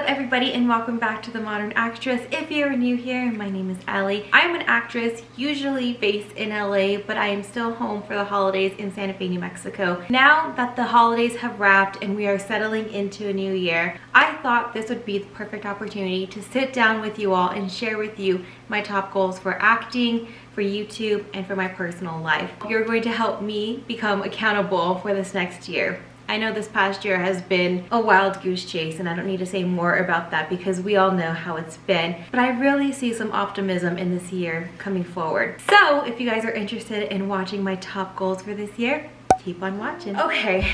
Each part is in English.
up everybody and welcome back to The Modern Actress. If you're new here, my name is Alli. I'm an actress usually based in LA, but I am still home for the holidays in Santa Fe, New Mexico. Now that the holidays have wrapped and we are settling into a new year, I thought this would be the perfect opportunity to sit down with you all and share with you my top goals for acting, for YouTube, and for my personal life. You're going to help me become accountable for this next year. I know this past year has been a wild goose chase, and I don't need to say more about that because we all know how it's been, but I really see some optimism in this year coming forward. So if you guys are interested in watching my top goals for this year, keep on watching. Okay,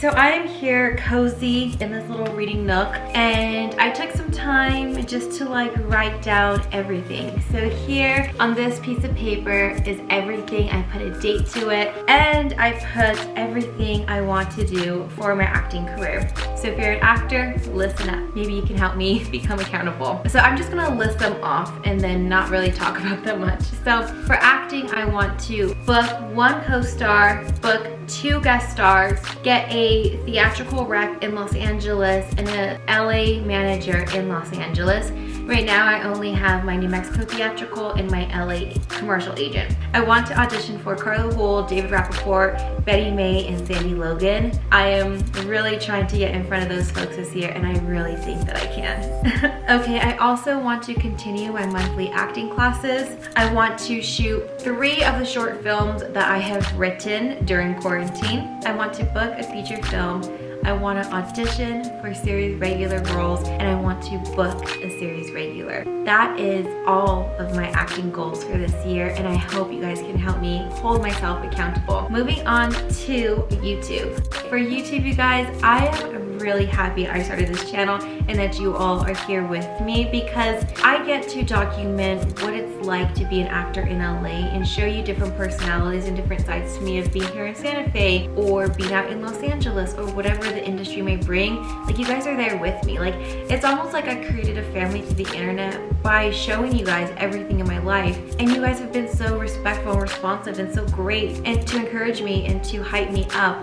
so I am here cozy in this little reading nook, and I took some time just to write down everything. So here on this piece of paper is everything. I put a date to it, and I put everything I want to do for my acting career. So if you're an actor, listen up. Maybe you can help me become accountable. So I'm just gonna list them off and then not really talk about them much. So for acting, I want to book 1 co-star, book 2 guest stars, get a theatrical rep in Los Angeles, and an LA manager in Los Angeles. Right now I only have my New Mexico theatrical and my LA commercial agent. I want to audition for Carla Wool, David Rappaport, Betty May, and Sandy Logan. I am really trying to get in front of those folks this year, and I really think that I can. Okay, I also want to continue my monthly acting classes. I want to shoot 3 of the short films that I have written during quarantine. I want to book a feature film. I want to audition for series regular roles, and I want to book a series regular. That is all of my acting goals for this year, and I hope you guys can help me hold myself accountable. Moving on to YouTube. For YouTube, you guys, I am really happy I started this channel and that you all are here with me, because I get to document what it's like to be an actor in LA and show you different personalities and different sides to me of being here in Santa Fe or being out in Los Angeles or whatever the industry may bring. You guys are there with me. It's almost like I created a family through the internet by showing you guys everything in my life, and you guys have been so respectful and responsive and so great, and to encourage me and to hype me up.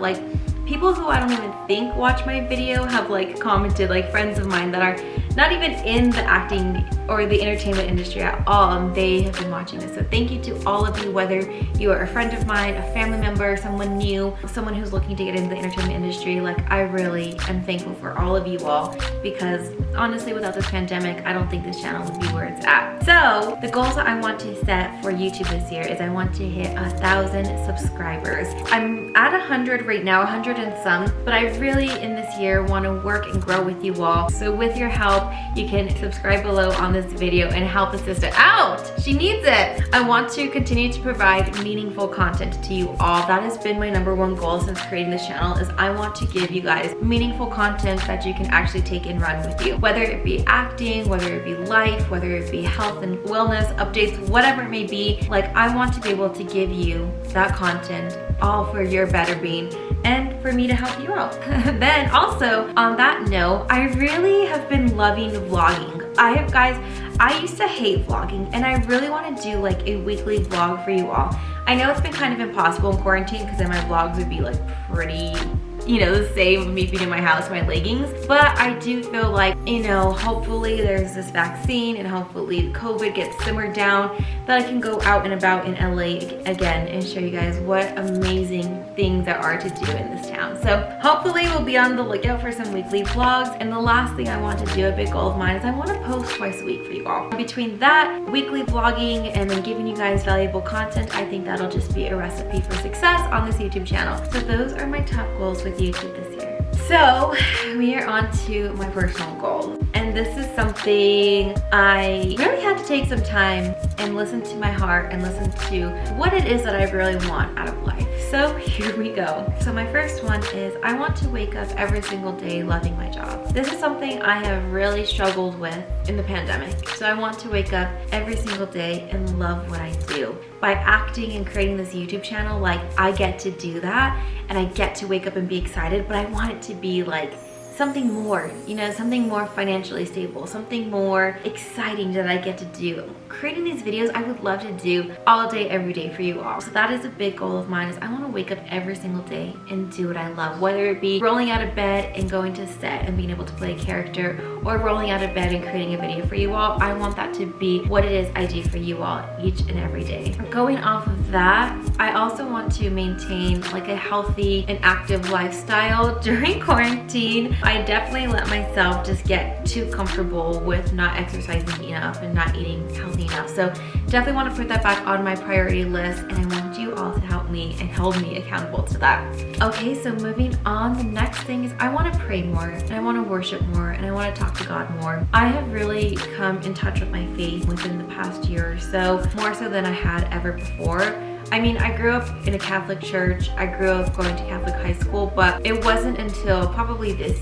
People who I don't even think watch my video have commented, friends of mine that are not even in the acting or the entertainment industry at all, and they have been watching this. So thank you to all of you, whether you are a friend of mine, a family member, someone new, someone who's looking to get into the entertainment industry. I really am thankful for all of you all, because honestly, without this pandemic, I don't think this channel would be where it's at. So the goals that I want to set for YouTube this year is I want to hit 1,000 subscribers. I'm at 100 right now, 100 and some, but I really in this year want to work and grow with you all. So with your help, you can subscribe below on this video and help a sister out. She needs it. I want to continue to provide meaningful content to you all. That has been my #1 goal since creating this channel, is I want to give you guys meaningful content that you can actually take and run with you. Whether it be acting, whether it be life, whether it be health and wellness updates, whatever it may be, I want to be able to give you that content all for your better being and for me to help you out. Then also, on that note, I really have been loving vlogging. I used to hate vlogging, and I really want to do a weekly vlog for you all. I know it's been kind of impossible in quarantine, because then my vlogs would be pretty, the same of me being in my house, my leggings. But I do feel hopefully there's this vaccine and hopefully COVID gets simmered down, that I can go out and about in LA again and show you guys what amazing things there are to do in this town. So hopefully we'll be on the lookout for some weekly vlogs. And the last thing I want to do, a big goal of mine, is I want to post twice a week for you all. Between that, weekly vlogging, and then giving you guys valuable content, I think that'll just be a recipe for success on this YouTube channel. So those are my top goals with YouTube this year. So we are on to my personal goals, and this is something I really had to take some time and listen to my heart and listen to what it is that I really want out of life. So here we go. So my first one is I want to wake up every single day loving my job. This is something I have really struggled with in the pandemic. So I want to wake up every single day and love what I do. By acting and creating this YouTube channel, I get to do that, and I get to wake up and be excited, but I want it to be something more, you know, something more financially stable, something more exciting that I get to do. Creating these videos, I would love to do all day, every day for you all. So that is a big goal of mine, is I want to wake up every single day and do what I love, whether it be rolling out of bed and going to set and being able to play a character, or rolling out of bed and creating a video for you all. I want that to be what it is I do for you all each and every day. Going off of that, I also want to maintain like a healthy and active lifestyle during quarantine. I definitely let myself just get too comfortable with not exercising enough and not eating healthy enough. So definitely want to put that back on my priority list, and I want you all to help me and hold me accountable to that. Okay, so moving on, the next thing is I want to pray more, and I want to worship more, and I want to talk to God more. I have really come in touch with my faith within the past year or so, more so than I had ever before. I mean, I grew up in a Catholic church, I grew up going to Catholic high school, but it wasn't until probably this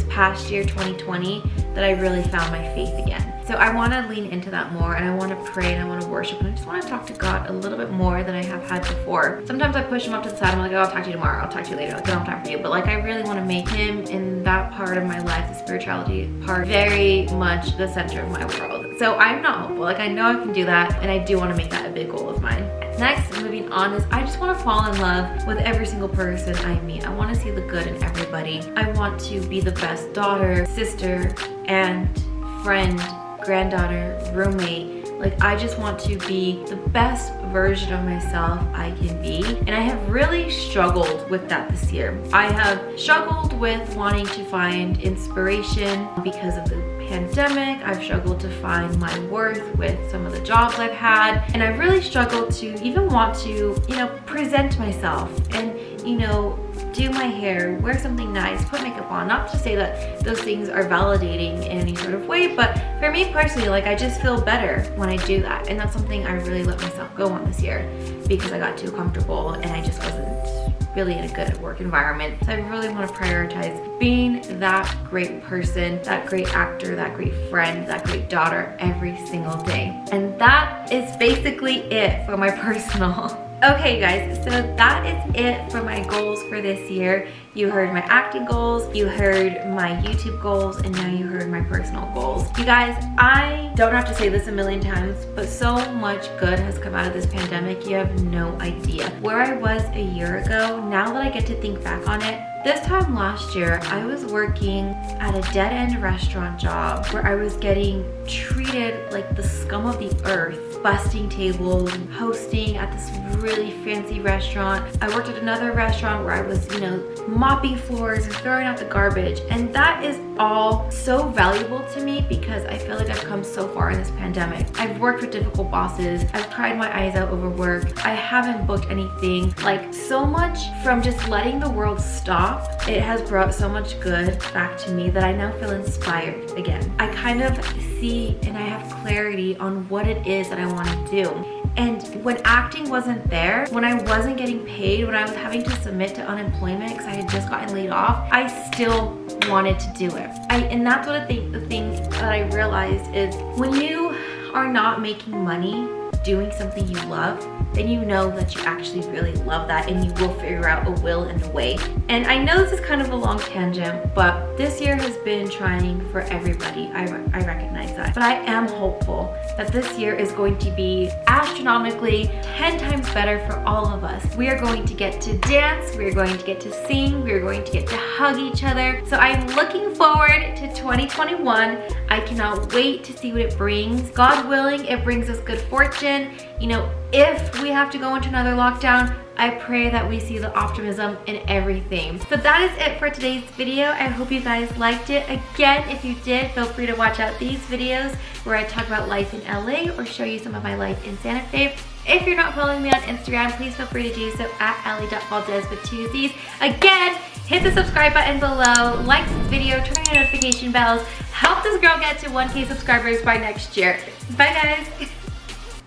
past year, 2020, that I really found my faith again. So I want to lean into that more, and I want to pray, and I want to worship, and I just want to talk to God a little bit more than I have had before. Sometimes I push him up to the side, I'm like, oh, I'll talk to you tomorrow, I'll talk to you later, like, I don't have time for you. But like, I really want to make him in that part of my life, the spirituality part, very much the center of my world. So I'm not hopeful, like I know I can do that, and I do want to make that a big goal of mine. Next, moving on, is I just want to fall in love with every single person I meet. I want to see the good in everybody. I want to be the best daughter, sister, aunt, friend, granddaughter, roommate. Like, I just want to be the best version of myself I can be. And I have really struggled with that this year. I have struggled with wanting to find inspiration because of the pandemic. I've struggled to find my worth with some of the jobs I've had. And I've really struggled to even want to, you know, present myself and, you know, do my hair, wear something nice, put makeup on. Not to say that those things are validating in any sort of way, but for me personally, like, I just feel better when I do that. And that's something I really let myself go on this year because I got too comfortable and I just wasn't really in a good work environment. So I really want to prioritize being that great person, that great actor, that great friend, that great daughter every single day. And that is basically it for my personal. Okay guys, so that is it for my goals for this year. You heard my acting goals, you heard my YouTube goals, and now you heard my personal goals. You guys, I don't have to say this a million times, but so much good has come out of this pandemic, you have no idea. Where I was a year ago, now that I get to think back on it, this time last year, I was working at a dead-end restaurant job where I was getting treated like the scum of the earth, busting tables, hosting at this really fancy restaurant. I worked at another restaurant where I was, you know, mopping floors and throwing out the garbage. And that is all so valuable to me because I feel like I've come so far in this pandemic. I've worked with difficult bosses. I've cried my eyes out over work. I haven't booked anything. Like, so much from just letting the world stop. It has brought so much good back to me that I now feel inspired again. I kind of see and I have clarity on what it is that I want to do. And when acting wasn't there, when I wasn't getting paid, when I was having to submit to unemployment because I had just gotten laid off, I still wanted to do it. And that's what the thing that I realized is when you are not making money doing something you love, then you know that you actually really love that and you will figure out a will and a way. And I know this is kind of a long tangent, but this year has been trying for everybody. I recognize that. But I am hopeful that this year is going to be astronomically 10 times better for all of us. We are going to get to dance, we are going to get to sing, we are going to get to hug each other. So I'm looking forward to 2021. I cannot wait to see what it brings. God willing, it brings us good fortune. You know, if we have to go into another lockdown, I pray that we see the optimism in everything. So that is it for today's video. I hope you guys liked it. Again, if you did, feel free to watch out these videos where I talk about life in LA or show you some of my life in Santa Fe. If you're not following me on Instagram, please feel free to do so at Alli.Valdez with 2 Z's. Again, hit the subscribe button below, like this video, turn on your notification bells, help this girl get to 1K subscribers by next year. Bye guys.